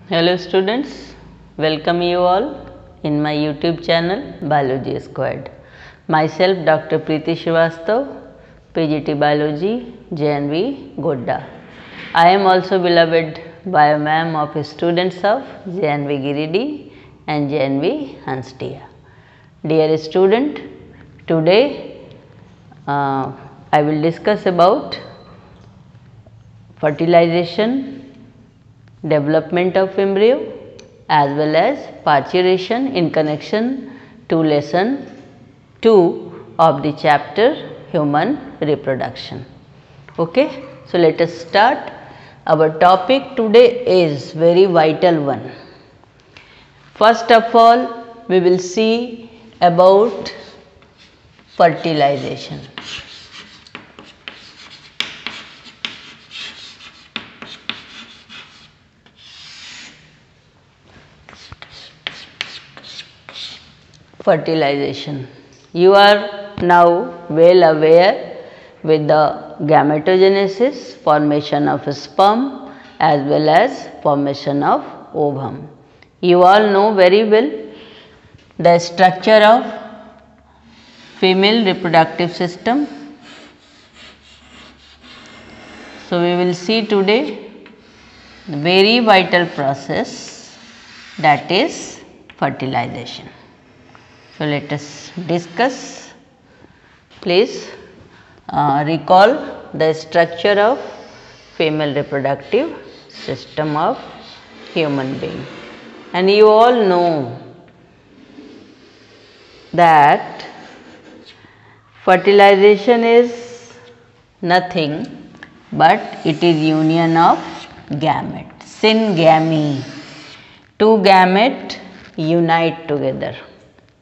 Hello students, welcome you all in my YouTube channel Biology Squared. Myself Dr. Preeti Srivastav, PGT Biology, JNV Godda. I am also beloved bio ma'am of students of JNV Giridih and JNV Hanstia. Dear student, today I will discuss about fertilization, development of embryo as well as parturition in connection to lesson 2 of the chapter human reproduction. Okay, so let us start. Our topic today is very vital one. First of all, we will see about fertilization. Fertilization. You are now well aware with the gametogenesis, formation of sperm as well as formation of ovum. You all know very well the structure of female reproductive system. So, we will see today the very vital process, that is fertilization. So, let us discuss. Please recall the structure of female reproductive system of human being, and you all know that fertilization is nothing but it is union of gametes, syngamy. Two gametes unite together,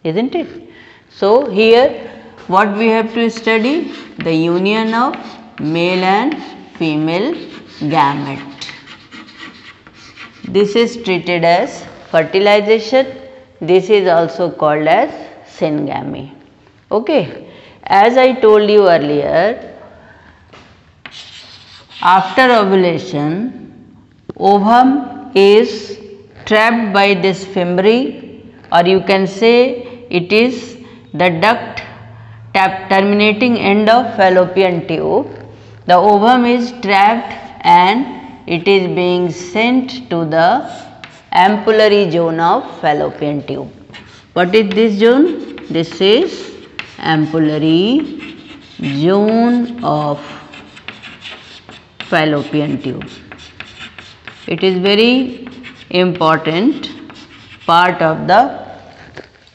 isn't it? So, here what we have to study? The union of male and female gamete. This is treated as fertilization. This is also called as syngamy. Okay. As I told you earlier, after ovulation, ovum is trapped by this fimbriae, or you can say it is the duct terminating end of fallopian tube. The ovum is trapped and it is being sent to the ampullary zone of fallopian tube. What is this zone? This is ampullary zone of fallopian tube. It is very important part of the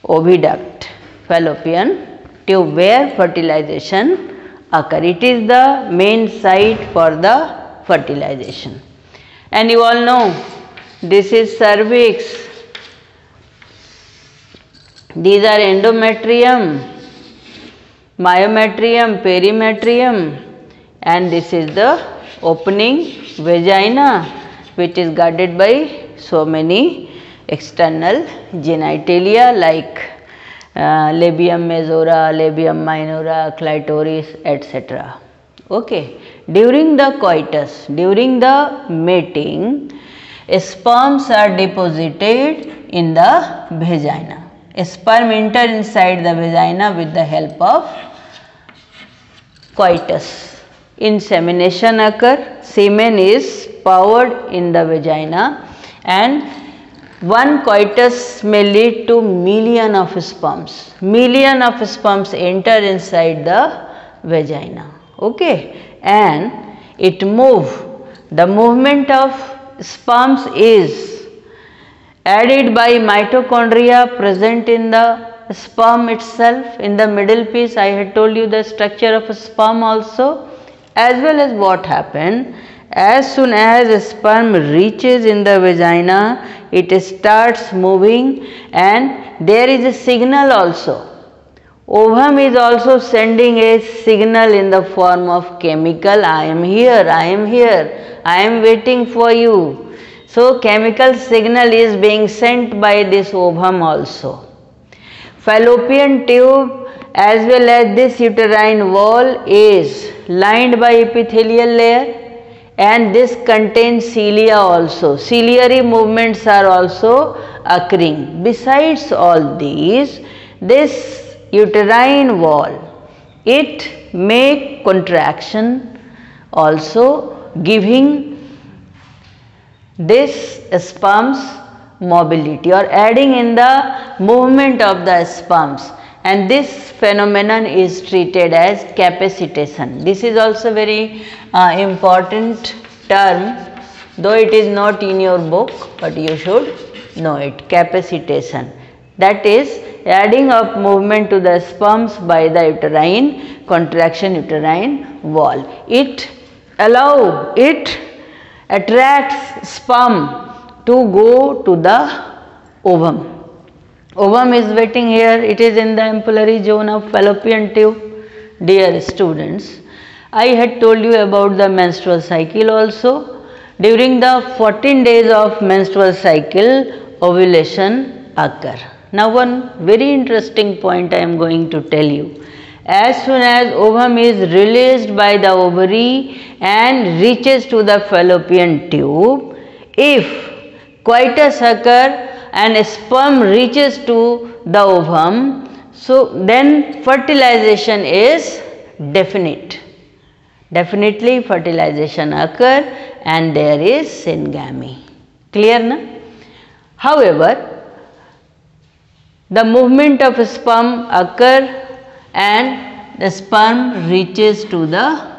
oviduct, fallopian tube, where fertilization occur. It is the main site for the fertilization. And you all know this is cervix, these are endometrium, myometrium, perimetrium, and this is the opening vagina, which is guarded by so many external genitalia like labium majora, labium minora, clitoris, etc. Okay. During the coitus, during the mating, sperms are deposited in the vagina. Sperm enter inside the vagina with the help of coitus. Insemination occur, semen is poured in the vagina, and one coitus may lead to million of sperms. Million of sperms enter inside the vagina. Okay, and it move. The movement of sperms is aided by mitochondria present in the sperm itself. In the middle piece, I had told you the structure of a sperm also, as well as what happened. As soon as sperm reaches in the vagina, it starts moving, and there is a signal also. Ovum is also sending a signal in the form of chemical, I am here, I am here, I am waiting for you. So, chemical signal is being sent by this ovum also. Fallopian tube as well as this uterine wall is lined by epithelial layer, and this contains cilia also. Ciliary movements are also occurring. Besides all these, this uterine wall, it make contraction also, giving this sperms mobility or adding in the movement of the sperms, and this phenomenon is treated as capacitation. This is also very important term, though it is not in your book, but you should know it. Capacitation, that is adding of movement to the sperms by the uterine contraction, uterine wall. It attracts sperm to go to the ovum. Ovum is waiting here, it is in the ampullary zone of fallopian tube. Dear students, I had told you about the menstrual cycle also. During the 14 days of menstrual cycle, ovulation occur. Now one very interesting point I am going to tell you. As soon as ovum is released by the ovary and reaches to the fallopian tube, if coitus occur and sperm reaches to the ovum, so then fertilization is definite. Definitely fertilization occur and there is syngamy. Clear na? However, the movement of sperm occur and the sperm reaches to the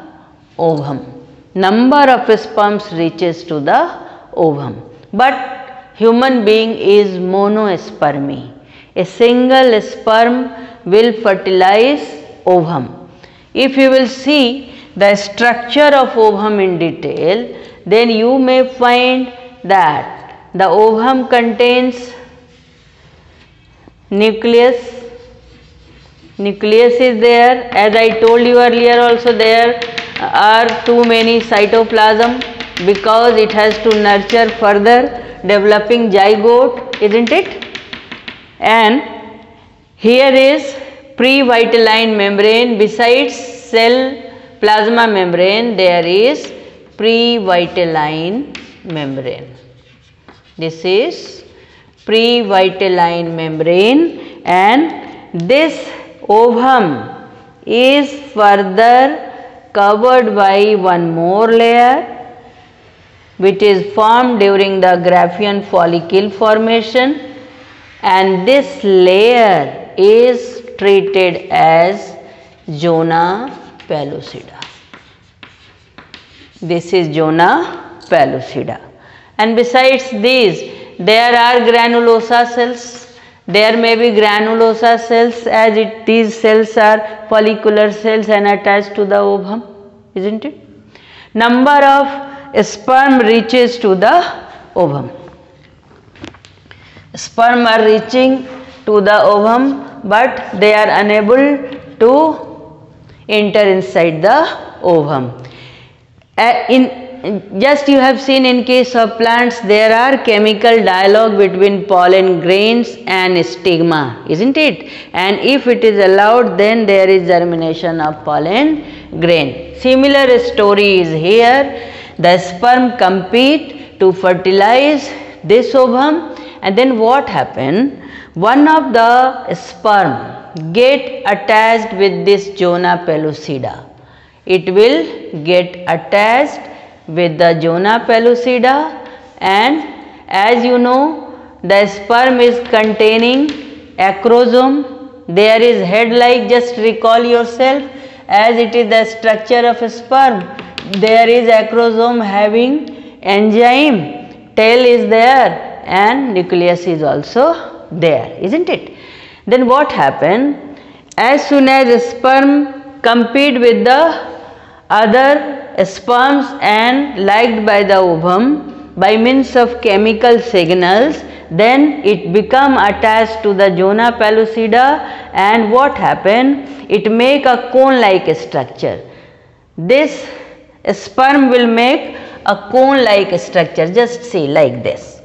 ovum. Number of sperms reaches to the ovum. But human being is monospermy. A single sperm will fertilize ovum. If you will see the structure of ovum in detail, then you may find that the ovum contains nucleus. Nucleus is there. As I told you earlier also, there are too many cytoplasm because it has to nurture further developing zygote, isn't it? And here is pre-vitelline membrane. Besides cell plasma membrane, there is pre-vitelline membrane. This is pre-vitelline membrane, and this ovum is further covered by one more layer which is formed during the Graafian follicle formation, and this layer is treated as zona pellucida. This is zona pellucida. And besides these, there are granulosa cells. There may be granulosa cells, as these cells are follicular cells and attached to the ovum, isn't it? Number of sperm reaches to the ovum. Sperm are reaching to the ovum, but they are unable to enter inside the ovum. Just you have seen in case of plants, there are chemical dialogue between pollen grains and stigma, isn't it? And if it is allowed, then there is germination of pollen grain. Similar story is here. The sperm compete to fertilize this ovum, and then what happen? One of the sperm get attached with this zona pellucida. It will get attached with the zona pellucida, and as you know, the sperm is containing acrosome. There is head like, just recall yourself, as it is the structure of sperm. There is acrosome having enzyme, tail is there, and nucleus is also there, isn't it? Then what happen? As soon as sperm compete with the other sperms and liked by the ovum by means of chemical signals, then it become attached to the zona pellucida, and what happen? It make a cone like structure. This sperm will make a cone like structure, just see like this.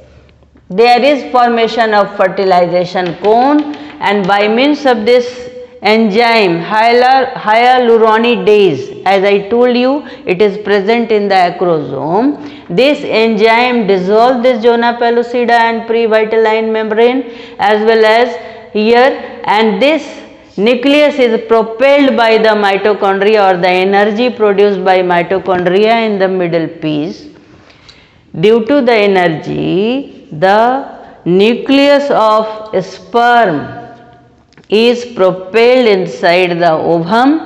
There is formation of fertilization cone, and by means of this enzyme hyaluronidase, as I told you, it is present in the acrosome. This enzyme dissolves this zona pellucida and pre-vitelline membrane as well as here, and this nucleus is propelled by the mitochondria, or the energy produced by mitochondria in the middle piece. Due to the energy, the nucleus of sperm is propelled inside the ovum,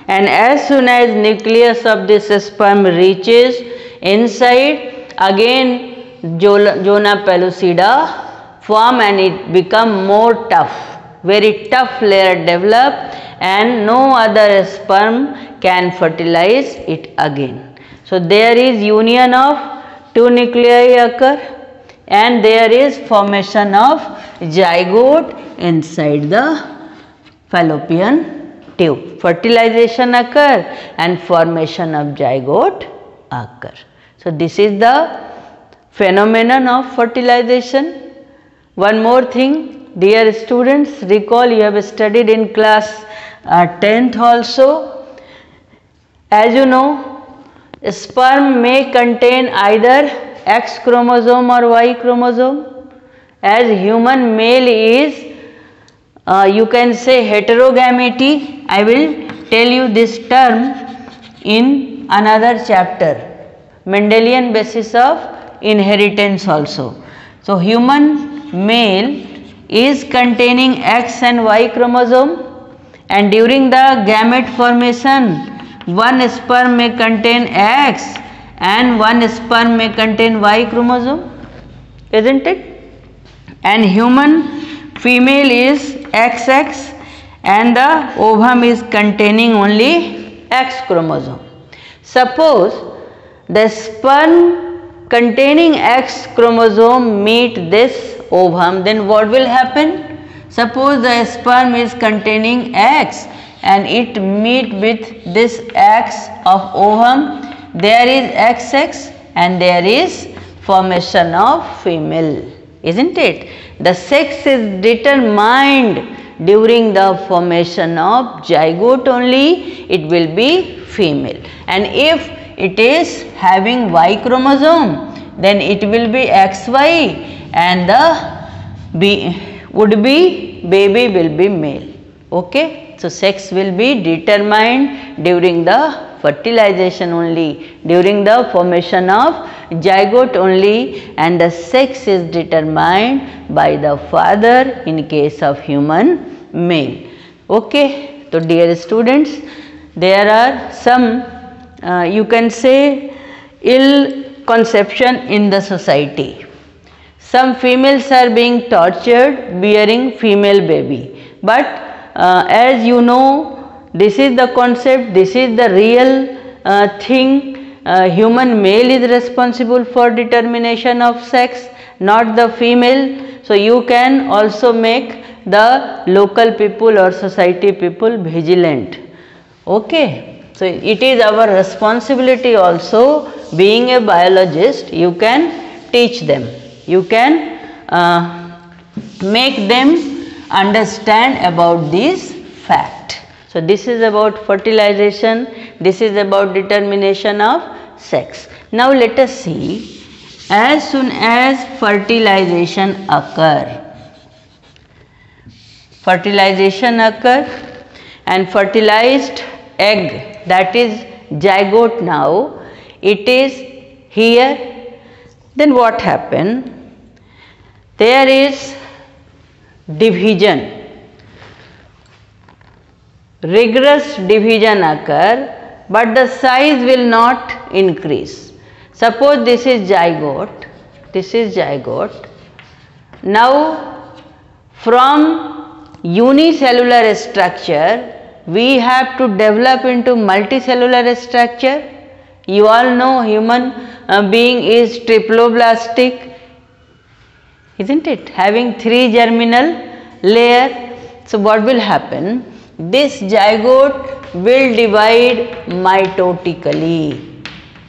and as soon as nucleus of this sperm reaches inside, again zona pellucida form and it become more tough, very tough layer develop, and no other sperm can fertilize it again. So there is union of two nuclei occur, and there is formation of zygote inside the fallopian tube. Fertilization occur and formation of zygote occur. So this is the phenomenon of fertilization. One more thing, dear students, recall you have studied in class 10th also. As you know, sperm may contain either X chromosome or Y chromosome. As human male is, you can say heterogamity. I will tell you this term in another chapter, Mendelian basis of inheritance also. So human male is containing X and Y chromosome, and during the gamete formation, one sperm may contain X and one sperm may contain Y chromosome, isn't it? And human female is XX and the ovum is containing only X chromosome. Suppose the sperm containing X chromosome meet this ovum, then what will happen? Suppose the sperm is containing X and it meet with this X of ovum, there is XX and there is formation of female, isn't it? The sex is determined during the formation of zygote only, it will be female, and if it is having Y chromosome, then it will be XY and the would-be baby will be male. Okay, so sex will be determined during the fertilization only, during the formation of zygote only, and the sex is determined by the father in case of human male. Okay, so dear students, there are some you can say ill conception in the society. Some females are being tortured bearing female baby, but as you know, this is the concept, this is the real thing. Human male is responsible for determination of sex, not the female. So you can also make the local people or society people vigilant. Okay, so it is our responsibility also, being a biologist, you can teach them, you can make them understand about this fact. So this is about fertilization, this is about determination of sex. Now let us see, as soon as fertilization occur and fertilized egg, that is zygote, now it is here, then what happen? There is division, rigorous division occur, but the size will not increase. Suppose this is zygote, this is zygote. Now from unicellular structure we have to develop into multicellular structure. You all know human being is triploblastic, isn't it? Having 3 germinal layer. So what will happen? This zygote will divide mitotically.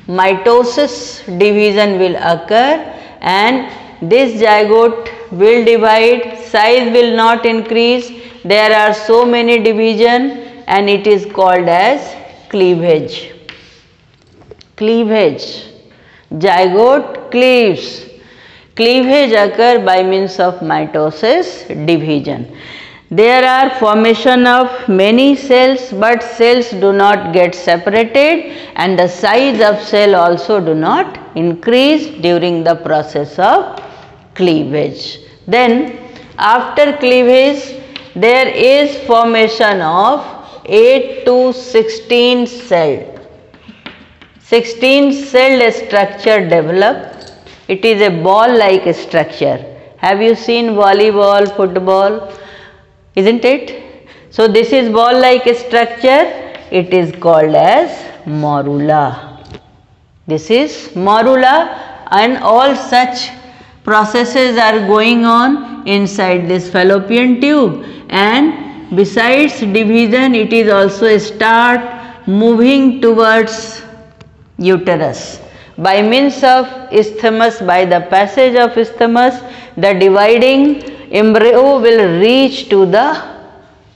Mitosis division will occur and this zygote will divide, size will not increase, there are so many division and it is called as cleavage. Cleavage. Zygote cleaves. Cleavage occur by means of mitosis, division. There are formation of many cells, but cells do not get separated and the size of cell also do not increase during the process of cleavage. Then after cleavage there is formation of 8 to 16 cell. 16 celled structure develop. It is a ball like structure. Have you seen volleyball, football? Isn't it? So this is ball like structure. It is called as morula. This is morula, and all such processes are going on inside this fallopian tube, and besides division it is also start moving towards uterus. By means of isthmus, by the passage of isthmus, the dividing embryo will reach to the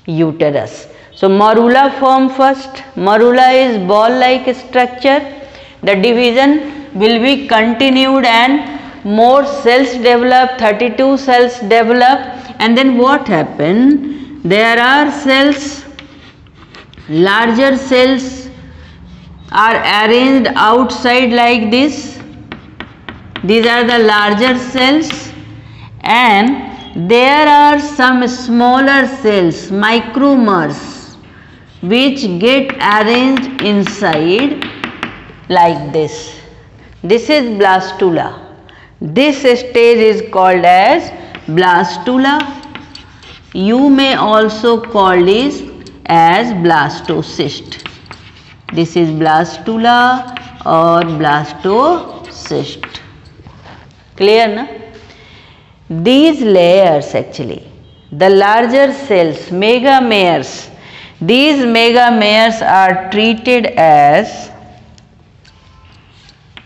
uterus. So morula form first. Morula is ball like structure. The division will be continued and more cells develop, 32 cells develop, and then what happen? There are cells, larger cells are arranged outside like this. These are the larger cells, and there are some smaller cells, micromers, which get arranged inside like this. This is blastula. This stage is called as blastula. You may also call this as blastocyst. This is blastula or blastocyst. Clear, na? These layers actually, the larger cells, megameres, these megameres are treated as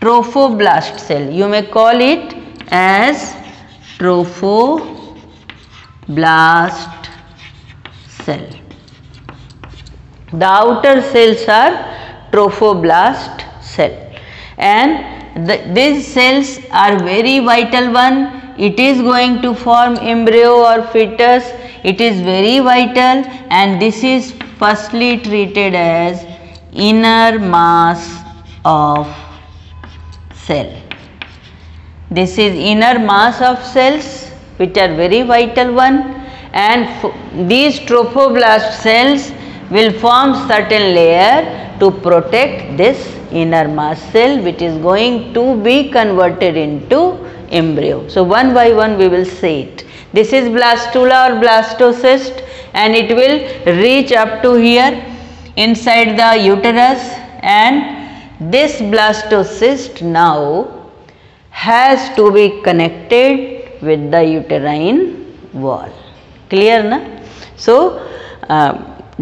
trophoblast cell. You may call it as trophoblast cell. The outer cells are trophoblast cell, and these cells are very vital one. It is going to form embryo or fetus. It is very vital, and this is firstly treated as inner mass of cell. This is inner mass of cells which are very vital one, and these trophoblast cells will form certain layer to protect this inner mass cell, which is going to be converted into embryo. So one by one we will see it. This is blastula or blastocyst, and it will reach up to here inside the uterus, and this blastocyst now has to be connected with the uterine wall. Clear, na? So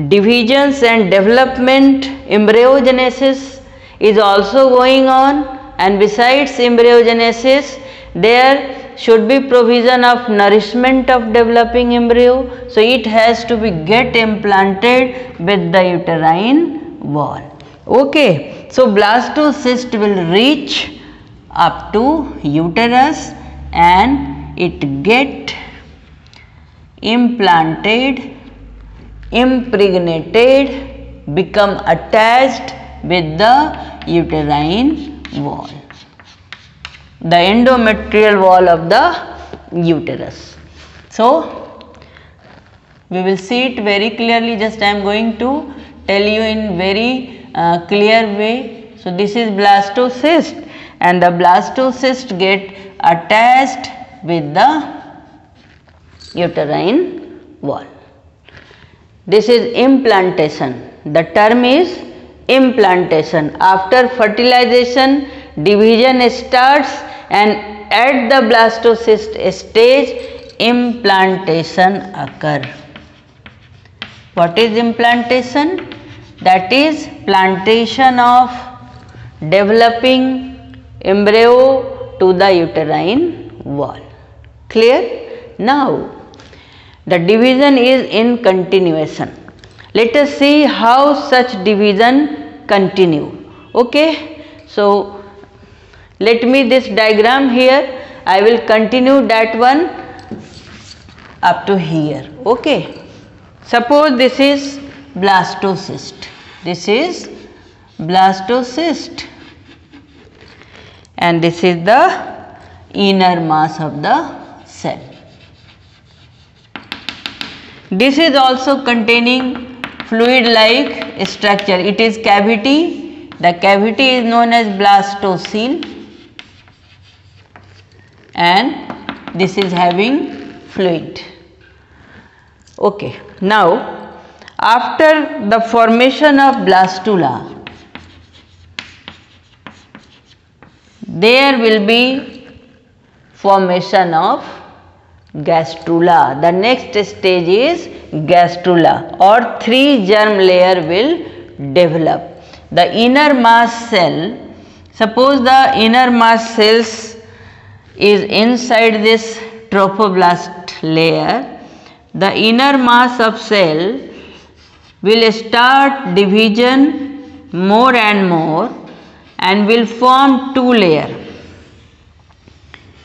divisions and development, embryogenesis is also going on, and besides embryogenesis there should be provision of nourishment of developing embryo. So it has to be get implanted with the uterine wall. Okay, so blastocyst will reach up to uterus and it get implanted, impregnated, become attached with the uterine wall, the endometrial wall of the uterus. So we will see it very clearly. Just I am going to tell you in very clear way. So this is blastocyst, and the blastocyst get attached with the uterine wall. This is implantation. The term is implantation. After fertilization, division starts, and at the blastocyst stage implantation occur. What is implantation? That is plantation of developing embryo to the uterine wall. Clear? Now The division is in continuation. Let us see how such division continue. Okay. So, let me this diagram here, I will continue that one up to here. Okay. Suppose this is blastocyst. This is blastocyst and this is the inner mass of the cell. This is also containing fluid like structure. It is cavity. The cavity is known as blastocele and this is having fluid. Okay. Now, after the formation of blastula, there will be formation of gastrula. The next stage is gastrula or 3 germ layer will develop. The inner mass cell, suppose the inner mass cells is inside this trophoblast layer, the inner mass of cell will start division more and more and will form 2 layer.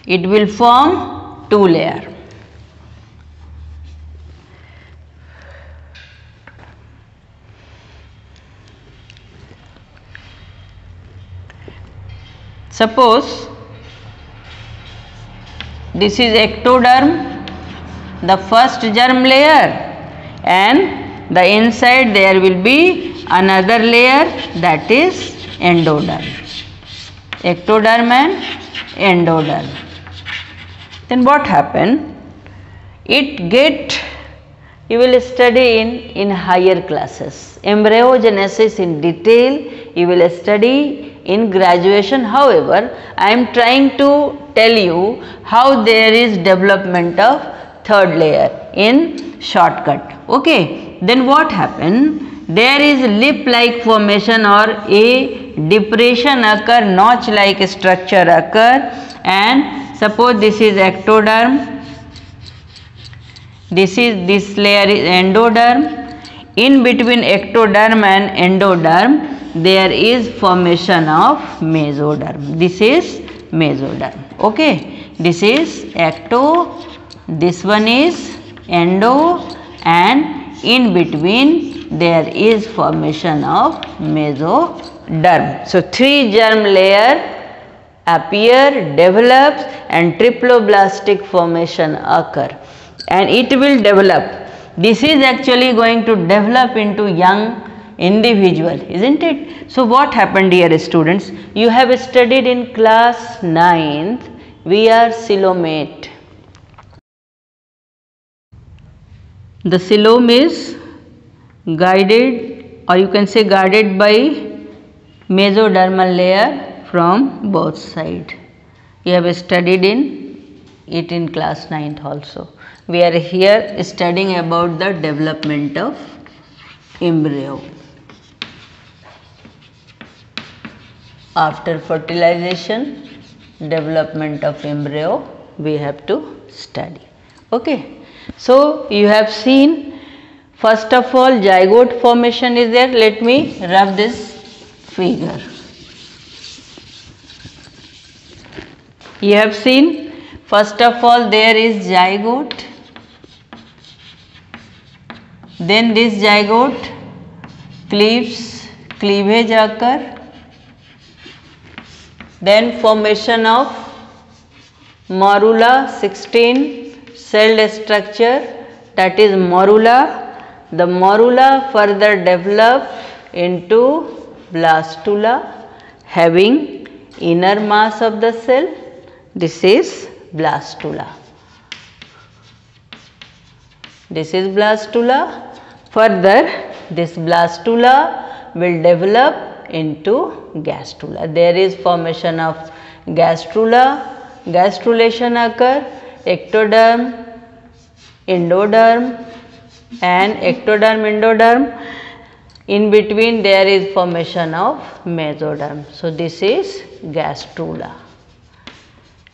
It will form 2 layer. Suppose this is ectoderm, the first germ layer, and the inside there will be another layer, that is endoderm. Ectoderm and endoderm. Then what happen? You will study in higher classes. Embryogenesis in detail you will study in graduation. However, I am trying to tell you how there is development of 3rd layer in shortcut. Okay. Then what happen? There is lip like formation or a depression occur, notch like structure occur, and suppose this is ectoderm, this layer is endoderm. In between ectoderm and endoderm there is formation of mesoderm. This is mesoderm. Okay. This is ecto, this one is endo, and in between there is formation of mesoderm. So, 3 germ layer appear, develops, and triploblastic formation occur, and it will develop. This is actually going to develop into young individual, isn't it? So, what happened here, students? You have studied in class 9th, we are coelomate. The coelom is guided, or you can say guarded by mesodermal layer from both sides. You have studied it in class 9th also. We are here studying about the development of embryo. After fertilization, development of embryo we have to study. Okay. So, you have seen first of all zygote formation is there. Let me rub this figure. You have seen first of all there is zygote, then this zygote cleavage occur, then formation of morula, 16 celled structure, that is morula. The morula further develop into blastula having inner mass of the cell. This is blastula. This is blastula. Further, this blastula will develop into gastrula. There is formation of gastrula, gastrulation occur, ectoderm, endoderm, and ectoderm, endoderm. In between there is formation of mesoderm. So, this is gastrula.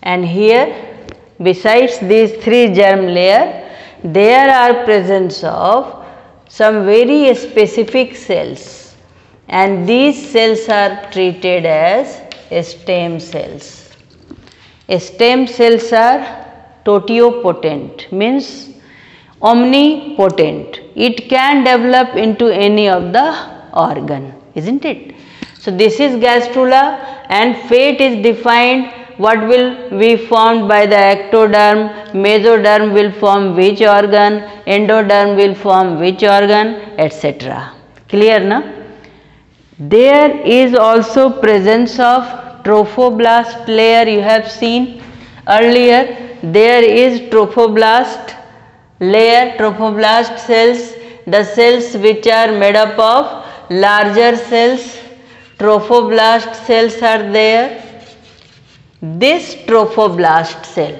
And here besides these 3 germ layer, there are presence of some very specific cells, and these cells are treated as stem cells. Stem cells are totipotent, means omnipotent. It can develop into any of the organ, isn't it? So this is gastrula, and fate is defined. What will be formed by the ectoderm, mesoderm will form which organ, endoderm will form which organ, etc. Clear, na? There is also presence of trophoblast layer. You have seen earlier, there is trophoblast layer, trophoblast cells, the cells which are made up of larger cells. Trophoblast cells are there. This trophoblast cell,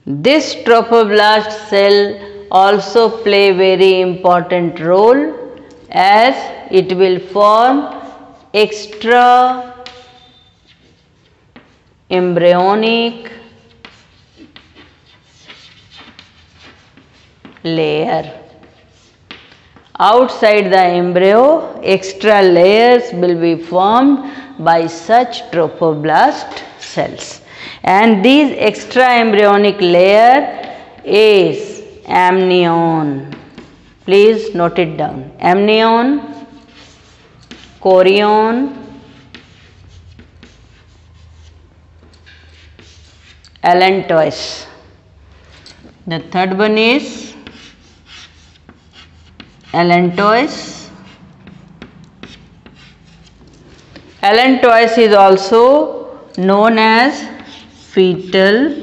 this trophoblast cell also play very important role, as it will form extra embryonic layer. Outside the embryo, extra layers will be formed by such trophoblast cells, and these extra embryonic layer is amnion. Please note it down. Amnion, chorion, allantois. The third one is allantois. Allantois is also known as fetal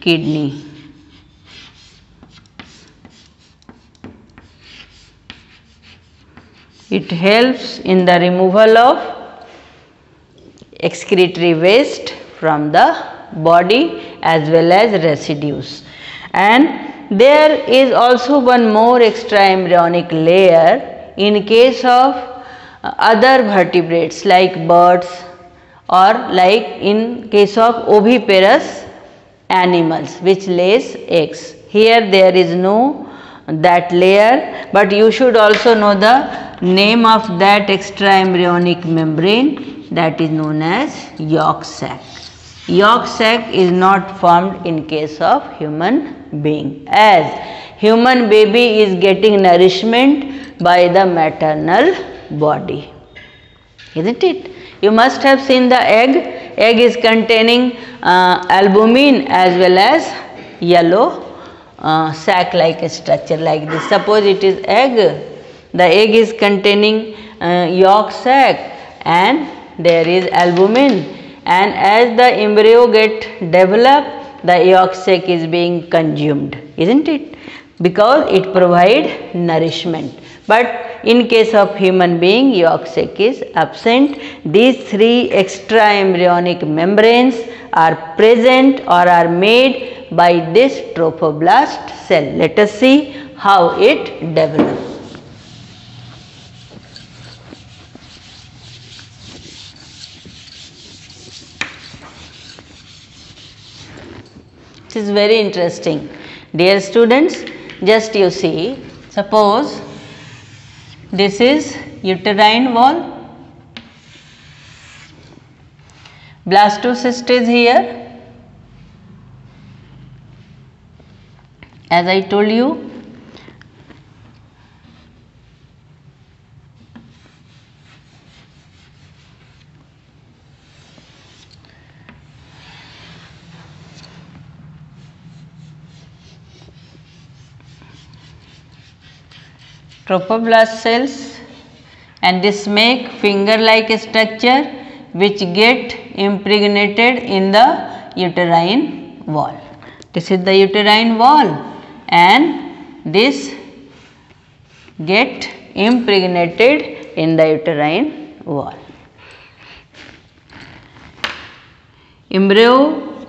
kidney. It helps in the removal of excretory waste from the body as well as residues. And there is also one more extra embryonic layer in case of other vertebrates like birds, or like in case of oviparous animals which lays eggs. Here there is no that layer, but you should also know the name of that extra embryonic membrane, that is known as yolk sac. Yolk sac is not formed in case of human being, as human baby is getting nourishment by the maternal body, isn't it? You must have seen the egg. Egg is containing albumin as well as yellow sac like structure like this. Suppose it is egg, the egg is containing yolk sac and there is albumin, and as the embryo get developed, the yolk sac is being consumed, isn't it? Because it provides nourishment. But in case of human being, yolk sac is absent. These three extra embryonic membranes are present or are made by this trophoblast cell. Let us see how it develops. This is very interesting. Dear students, just you see, suppose this is uterine wall, blastocyst is here. As I told you, trophoblast cells, and this make finger like structure which get impregnated in the uterine wall. This is the uterine wall and this get impregnated in the uterine wall. Embryo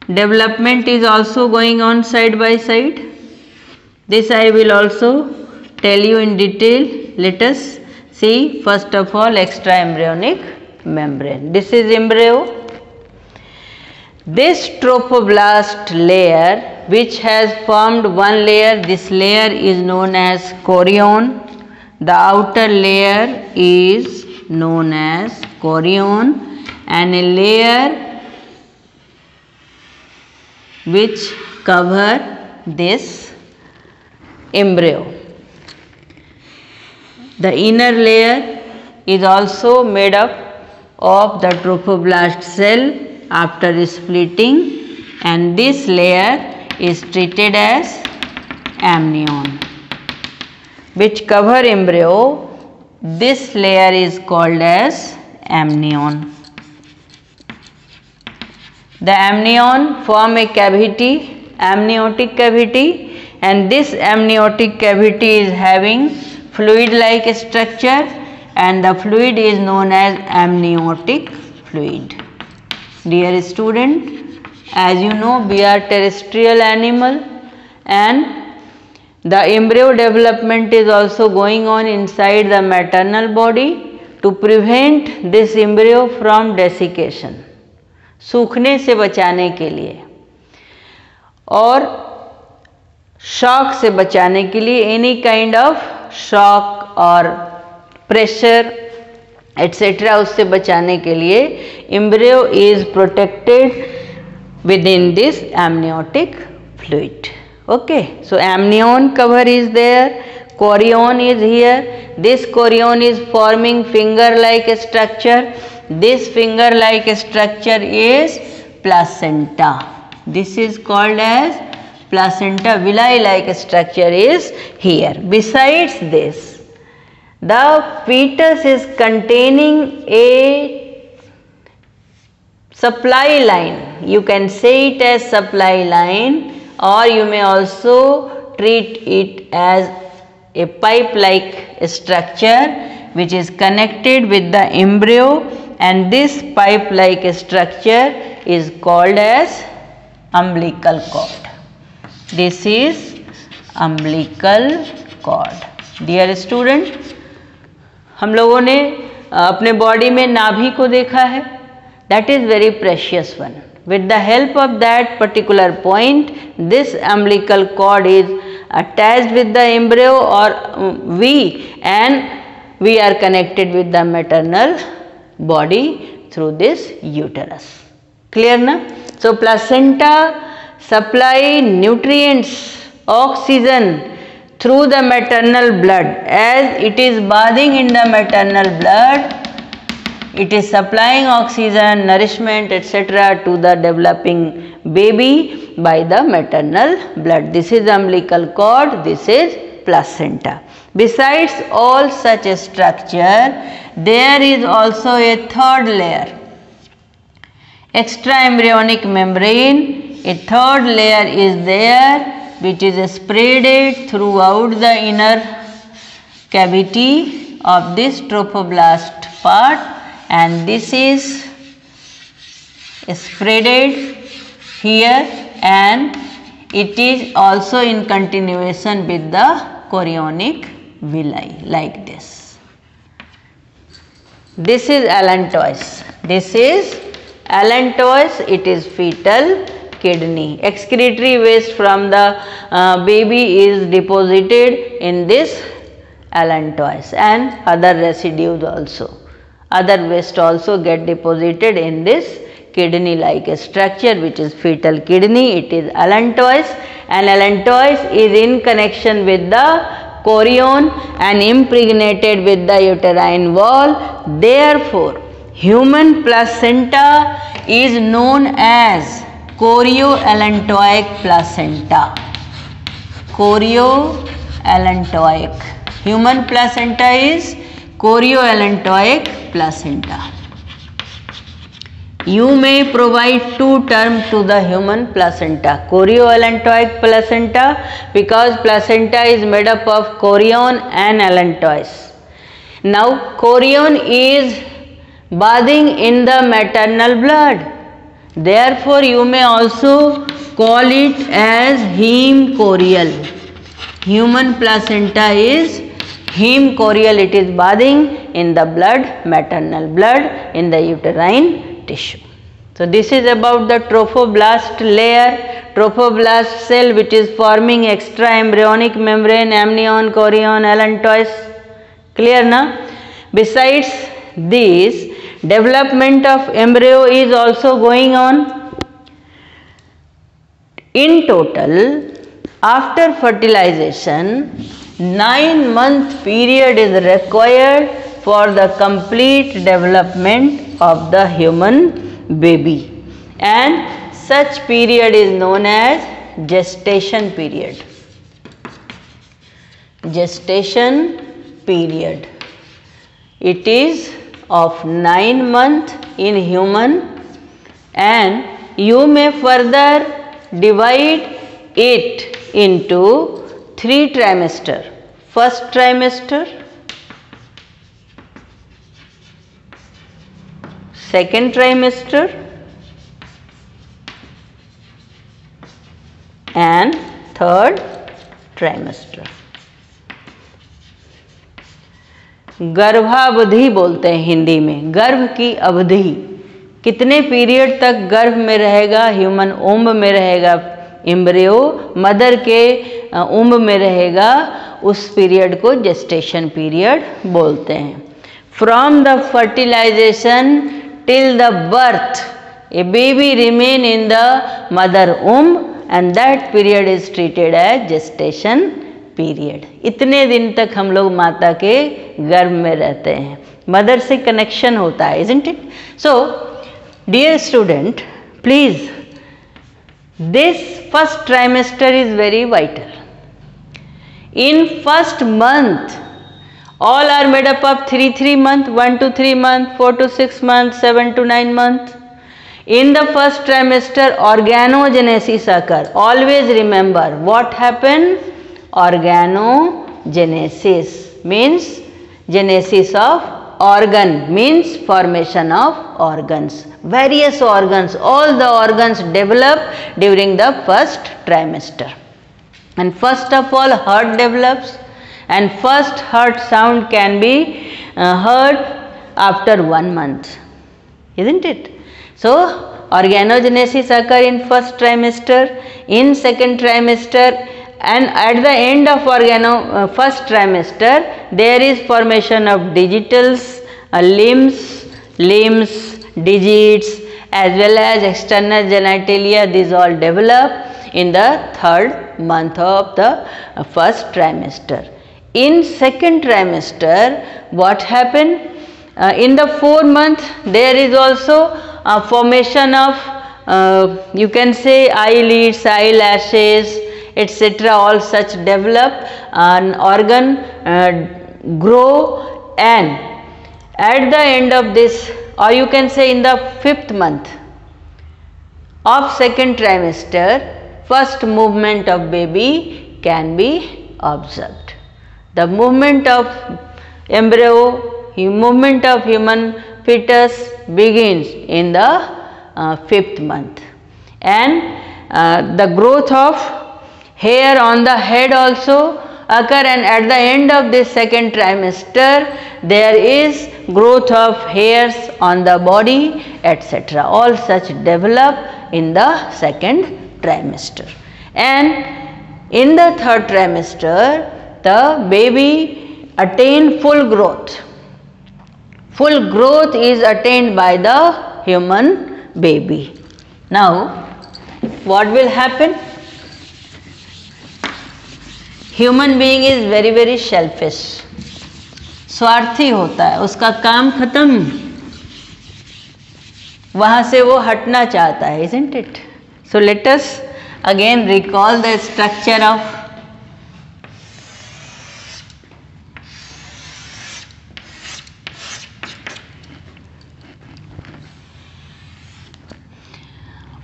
development is also going on side by side. This I will also tell you in detail. Let us see first of all extra embryonic membrane. This is embryo. This trophoblast layer, which has formed one layer, this layer is known as chorion. The outer layer is known as chorion, and a layer which cover this embryo. The inner layer is also made up of the trophoblast cell after splitting, and this layer is treated as amnion, which cover embryo. This layer is called as amnion. The amnion form a cavity, amniotic cavity, and this amniotic cavity is having fluid like structure, and the fluid is known as amniotic fluid. Dear student, as you know, we are terrestrial animal, and the embryo development is also going on inside the maternal body to prevent this embryo from desiccation, सूखने से बचाने के लिए, और shock से बचाने के लिए, एनी काइंड ऑफ शॉक और प्रेशर एटसेट्रा, उससे बचाने के लिए embryo is protected within this amniotic fluid. Okay, so amnion cover is there, chorion is here. This chorion is forming finger-like structure. This finger-like structure is placenta. This is called as placenta. Villi-like structure is here. Besides this, the fetus is containing a supply line. You can say it as supply line, or you may also treat it as a pipe-like structure which is connected with the embryo, and this pipe-like structure is called as umbilical cord. This is umbilical cord. Dear student, हम लोगों ने अपने body में नाभि को देखा है. That is very precious one. With the help of that particular point, this umbilical cord is attached with the embryo, or we are connected with the maternal body through this uterus. Clear na? So placenta supply nutrients, oxygen through the maternal blood. As it is bathing in the maternal blood, it is supplying oxygen, nourishment, etc. to the developing baby by the maternal blood. This is umbilical cord, this is placenta. Besides all such a structure, there is also a third layer, extraembryonic membrane. A third layer is there, which is spreaded throughout the inner cavity of this trophoblast part, and this is spreaded here, and it is also in continuation with the chorionic villi like this. This is allantois. This is allantois. It is fetal kidney. Excretory waste from the baby is deposited in this allantois, and other residues also. Other waste also get deposited in this kidney like structure, which is fetal kidney. It is allantois, and allantois is in connection with the chorion and impregnated with the uterine wall. Therefore, human placenta is known as chorioallantoic placenta. Chorioallantoic. Human placenta is chorioallantoic placenta. You may provide two terms to the human placenta. Chorioallantoic placenta, because placenta is made up of chorion and allantois. Now, chorion is bathing in the maternal blood. Therefore, you may also call it as heme chorial. Human placenta is heme chorial. It is bathing in the blood, maternal blood in the uterine tissue. So this is about the trophoblast layer, trophoblast cell which is forming extra embryonic membrane, amnion, chorion, allantois. Clear na? Besides this, development of embryo is also going on. In total, after fertilization, 9-month period is required for the complete development of the human baby, and such period is known as gestation period. Gestation period. It is of 9 months in human, and you may further divide it into 3 trimester. First trimester, second trimester, and third trimester. गर्भावधि बोलते हैं हिंदी में, गर्भ की अवधि, कितने period तक गर्भ में रहेगा, ह्यूमन ओम्ब में रहेगा एम्ब्रियो, मदर के ओम्ब में रहेगा, उस पीरियड को जेस्टेशन पीरियड बोलते हैं. From the fertilization till the birth a baby remain in the mother womb and that period is treated as gestation period. इतने दिन तक हम लोग माता के गर्भ में रहते हैं, मदर से कनेक्शन होता है, isn't it? So, dear student, please, this first trimester is very vital. In first month, all are made up of 3 months, 1 to 3 months, 4 to 6 months, 7 to 9 months. In the first trimester, organogenesis occur. Always remember what happened. Organogenesis means genesis of organ, means formation of organs. Various organs, all the organs develop during the first trimester. And first of all, heart develops, and first heart sound can be heard after 1 month, isn't it? So, organogenesis occur in first trimester, in second trimester, and at the end of first trimester there is formation of digitals, limbs, digits, as well as external genitalia. These all develop in the third month of the first trimester. In second trimester, what happened? In the 4th month there is also a formation of you can say eyelids, eyelashes, etc. all such develop, an organ grow, and at the end of this, or you can say in the 5th month of second trimester, first movement of baby can be observed. The movement of embryo, movement of human fetus begins in the 5th month, and the growth of hair on the head also occur, and at the end of this second trimester there is growth of hairs on the body, etc. all such develop in the second trimester. And in the third trimester the baby attain full growth. Full growth is attained by the human baby. Now what will happen? Human being is very very shellfish, स्वार्थी होता है, उसका काम खत्म, वहां से वो हटना चाहता है, isn't it? So let us again recall the structure of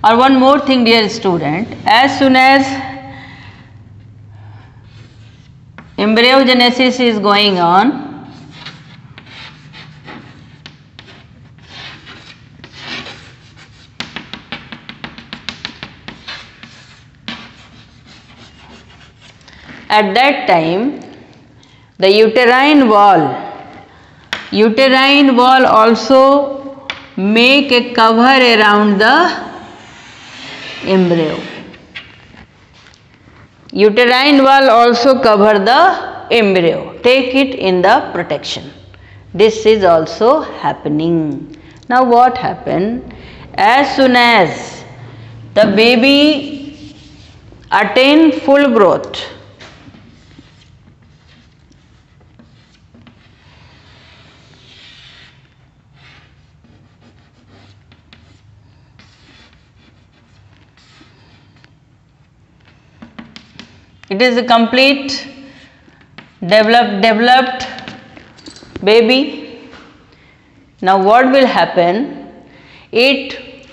or one more thing, dear student, as soon as embryogenesis is going on, at that time the uterine wall uterine wall also make a cover around the embryo. Uterine wall also cover the embryo, take it in the protection. This is also happening. Now what happened? As soon as the baby attain full growth, it is a complete developed baby. Now what will happen? It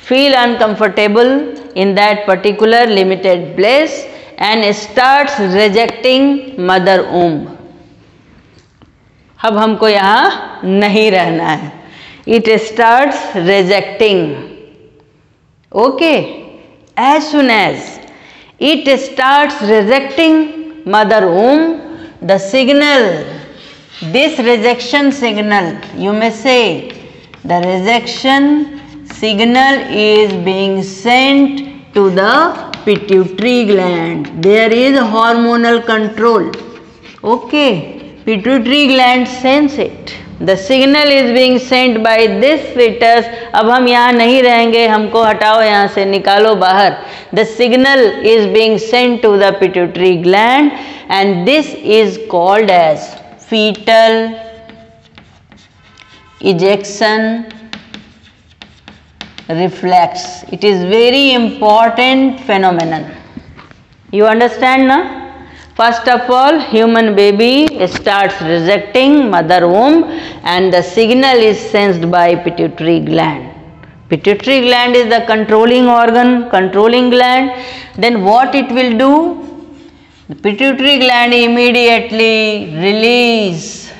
feel uncomfortable in that particular limited place and starts rejecting mother womb. अब हमको यहाँ नहीं रहना है. It starts rejecting. Okay. As soon as it starts rejecting mother womb, the signal, this rejection signal, you may say, the rejection signal is being sent to the pituitary gland. There is hormonal control. Okay, pituitary gland sense it. The signal is being sent by this fetus. अब हम यहाँ नहीं रहेंगे, हमको हटाओ यहाँ से, निकालो बाहर. The signal is being sent to the pituitary gland and this is called as fetal ejection reflex. It is very important phenomenon. You understand now? First of all, human baby starts rejecting mother womb and the signal is sensed by pituitary gland. Pituitary gland is the controlling organ, controlling gland. Then what it will do? The pituitary gland immediately release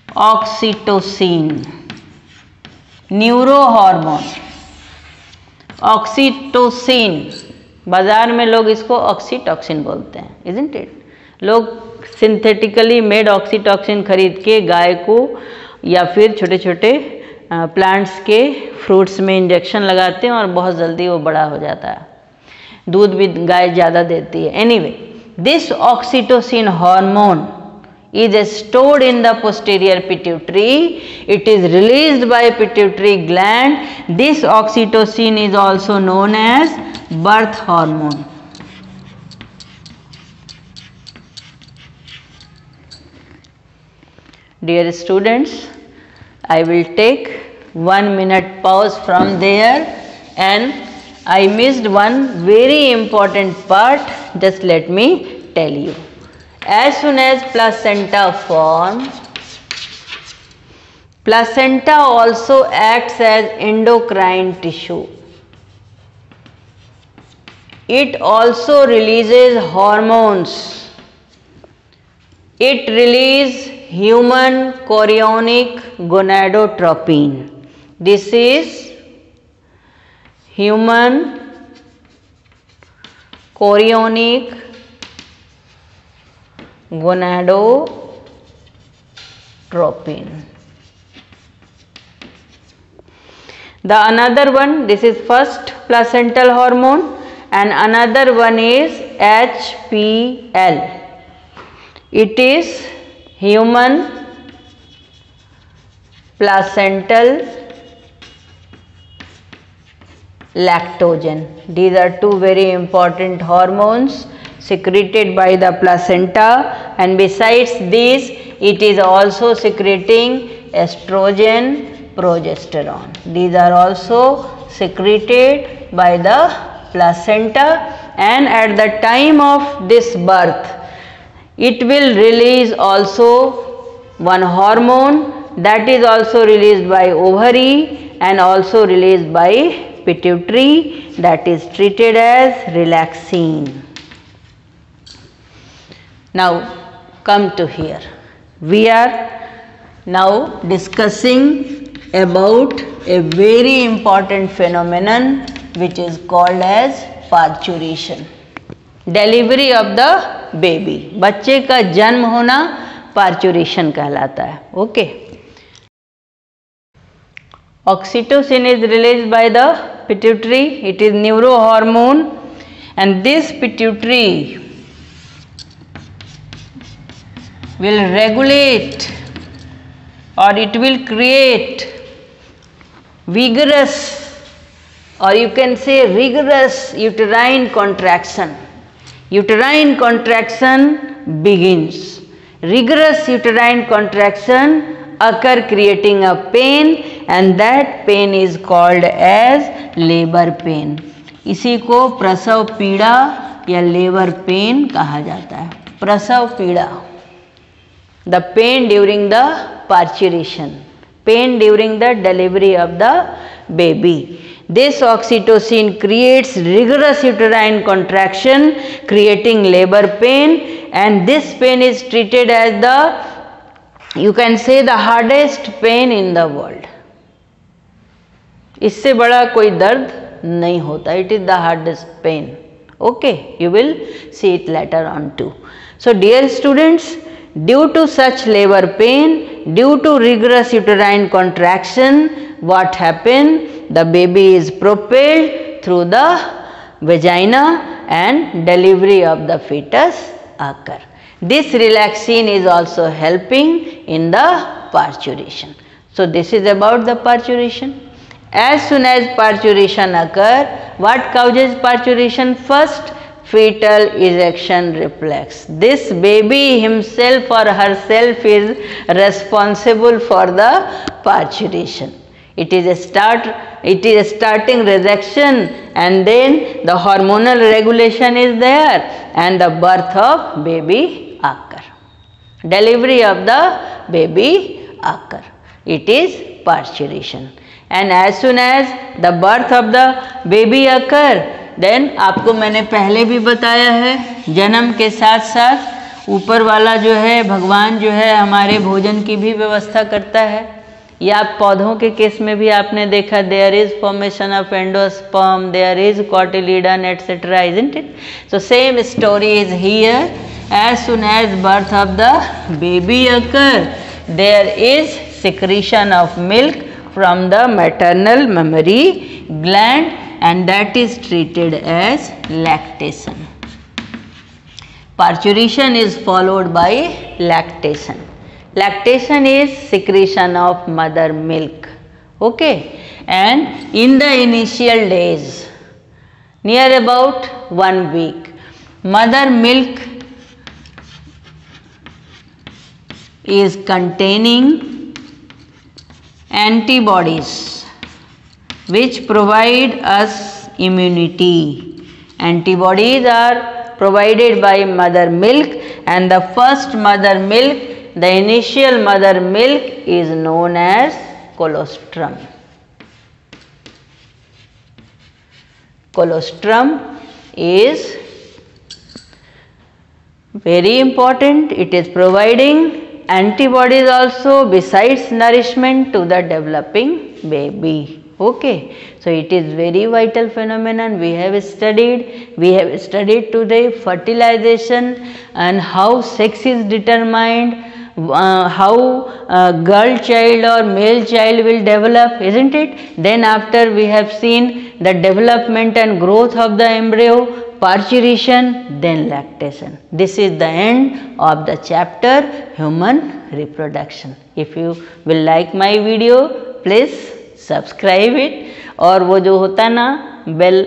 oxytocin, neurohormone. Oxytocin, बाजार में लोग इसको oxytocin बोलते हैं, isn't it? लोग synthetically made oxytocin खरीद के गाय को या फिर छोटे छोटे प्लांट्स के फ्रूट्स में इंजेक्शन लगाते हैं और बहुत जल्दी वो बड़ा हो जाता है. दूध भी गाय ज़्यादा देती है. Anyway, this oxytocin hormone is stored in the posterior pituitary. It is released by pituitary gland. This oxytocin is also known as birth hormone. Dear students, I will take 1 minute pause from there, and I missed one very important part. Just let me tell you. As soon as placenta forms, placenta also acts as endocrine tissue. It also releases hormones. It releases human chorionic gonadotropin. This is human chorionic gonadotropin. The another one, this is first placental hormone, and another one is HPL. It is human placental lactogen. These are two very important hormones secreted by the placenta, and besides this it is also secreting estrogen, progesterone. These are also secreted by the placenta, and at the time of this birth it will release also one hormone that is also released by ovary and also released by pituitary, that is treated as relaxin. Now come to here. We are now discussing about a very important phenomenon which is called as parturition. Delivery of the baby. बच्चे का जन्म होना, parturition कहलाता है. Okay. Oxytocin is released by the pituitary. It is neurohormone, and this pituitary will regulate or it will create vigorous, or you can say rigorous uterine contraction. Uterine contraction begins. Rigorous uterine contraction occur creating a pain, and that pain is called as labor pain. इसी को प्रसव पीड़ा या labour pain कहा जाता है. प्रसव पीड़ा, the pain during the parturition, pain during the delivery of the baby. This oxytocin creates rigorous uterine contraction creating labor pain, and this pain is treated as the, you can say, the hardest pain in the world. इससे बड़ा कोई दर्द नहीं होता. It is the hardest pain. Okay, you will see it later on too. So dear students, due to such labor pain, due to rigorous uterine contraction, what happen? The baby is propelled through the vagina and delivery of the fetus occur. This relaxin is also helping in the parturition. So this is about the parturition. As soon as parturition occur, what causes parturition? First, fetal ejection reflex. This baby himself or herself is responsible for the parturition. It is a starting rejection, and then the hormonal regulation is there, and the birth of baby occur. Delivery of the baby occur. It is parturition. And as soon as the birth of the baby occur, then आपको मैंने पहले भी बताया है, जन्म के साथ साथ ऊपर वाला जो है भगवान जो है हमारे भोजन की भी व्यवस्था करता है. या पौधों के केस में भी आपने देखा, there is formation of endosperm, there is cotyledon et cetera, isn't it? So same story is here. As soon as birth of the baby occur, there is secretion of milk from the maternal mammary gland, and that is treated as lactation. Parturition is followed by lactation. Lactation is secretion of mother milk. Okay, and in the initial days, near about 1 week, mother milk is containing antibodies which provide us immunity. Antibodies are provided by mother milk, and the first mother milk, the initial mother milk, is known as colostrum. Colostrum is very important. It is providing antibodies also besides nourishment to the developing baby. Okay, so it is very vital phenomenon. We have studied today fertilization and how sex is determined, how girl child or male child will develop, isn't it? Then after we have seen the development and growth of the embryo, parturition, then lactation. This is the end of the chapter human reproduction. If you will like my video, please subscribe it, और वो जो होता ना bell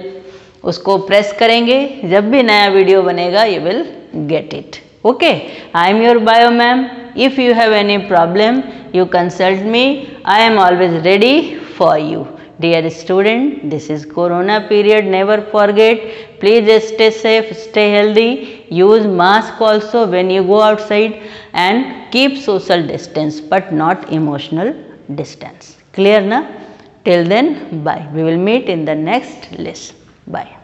उसको press करेंगे, जब भी नया वीडियो बनेगा you will get it. Okay, I am your bio ma'am. If you have any problem, you consult me. I am always ready for you. Dear student, this is corona period, never forget, please stay safe, stay healthy, use mask also when you go outside, and keep social distance but not emotional distance. Clear na? Till then, bye. We will meet in the next lesson. Bye.